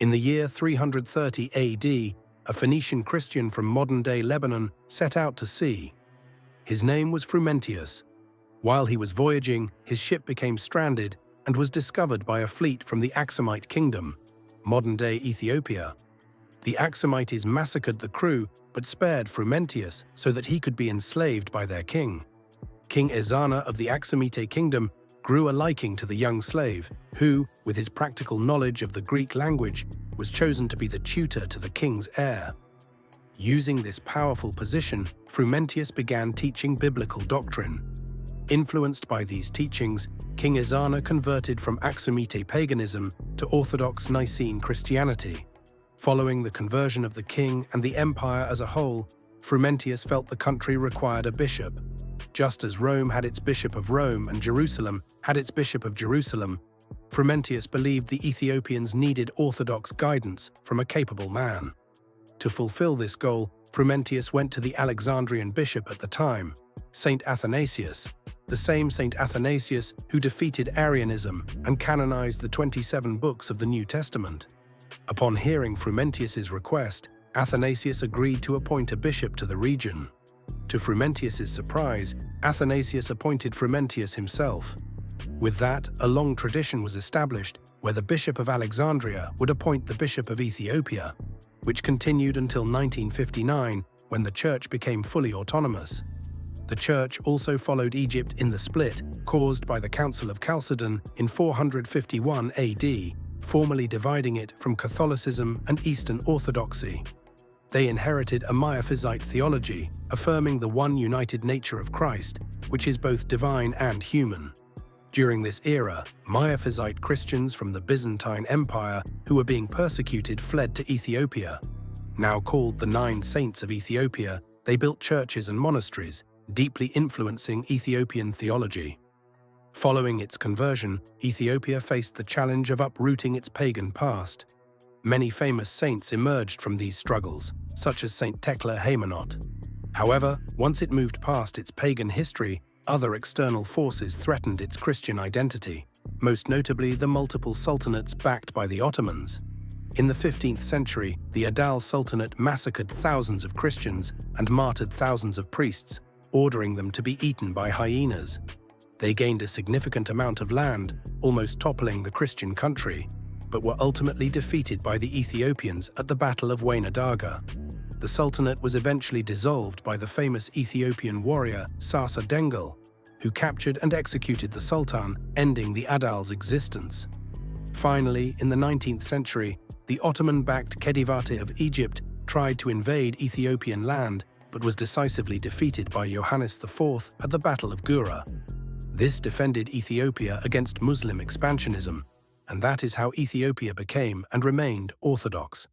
In the year 330 AD, a Phoenician Christian from modern-day Lebanon set out to sea. His name was Frumentius. While he was voyaging, his ship became stranded and was discovered by a fleet from the Aksumite kingdom, modern-day Ethiopia. The Aksumites massacred the crew but spared Frumentius so that he could be enslaved by their king. King Ezana of the Aksumite kingdom grew a liking to the young slave, who, with his practical knowledge of the Greek language, was chosen to be the tutor to the king's heir. Using this powerful position, Frumentius began teaching biblical doctrine. Influenced by these teachings, King Ezana converted from Aksumite paganism to Orthodox Nicene Christianity. Following the conversion of the king and the empire as a whole, Frumentius felt the country required a bishop. Just as Rome had its Bishop of Rome and Jerusalem had its Bishop of Jerusalem, Frumentius believed the Ethiopians needed orthodox guidance from a capable man. To fulfill this goal, Frumentius went to the Alexandrian bishop at the time, Saint Athanasius, the same Saint Athanasius who defeated Arianism and canonized the 27 books of the New Testament. Upon hearing Frumentius's request, Athanasius agreed to appoint a bishop to the region. To Frumentius's surprise, Athanasius appointed Frumentius himself. With that, a long tradition was established where the Bishop of Alexandria would appoint the Bishop of Ethiopia, which continued until 1959 when the church became fully autonomous. The church also followed Egypt in the split caused by the Council of Chalcedon in 451 AD, formally dividing it from Catholicism and Eastern Orthodoxy. They inherited a Miaphysite theology, affirming the one united nature of Christ, which is both divine and human. During this era, Miaphysite Christians from the Byzantine Empire who were being persecuted fled to Ethiopia. Now called the Nine Saints of Ethiopia, they built churches and monasteries, deeply influencing Ethiopian theology. Following its conversion, Ethiopia faced the challenge of uprooting its pagan past. Many famous saints emerged from these struggles, such as Saint Tekle Haymanot. However, once it moved past its pagan history, other external forces threatened its Christian identity, most notably the multiple sultanates backed by the Ottomans. In the 15th century, the Adal Sultanate massacred thousands of Christians and martyred thousands of priests, ordering them to be eaten by hyenas. They gained a significant amount of land, almost toppling the Christian country, but were ultimately defeated by the Ethiopians at the Battle of Wainadaga. The Sultanate was eventually dissolved by the famous Ethiopian warrior Sasa Dengel, who captured and executed the Sultan, ending the Adal's existence. Finally, in the 19th century, the Ottoman-backed Khedivate of Egypt tried to invade Ethiopian land, but was decisively defeated by Johannes IV at the Battle of Gura. This defended Ethiopia against Muslim expansionism, and that is how Ethiopia became and remained Orthodox.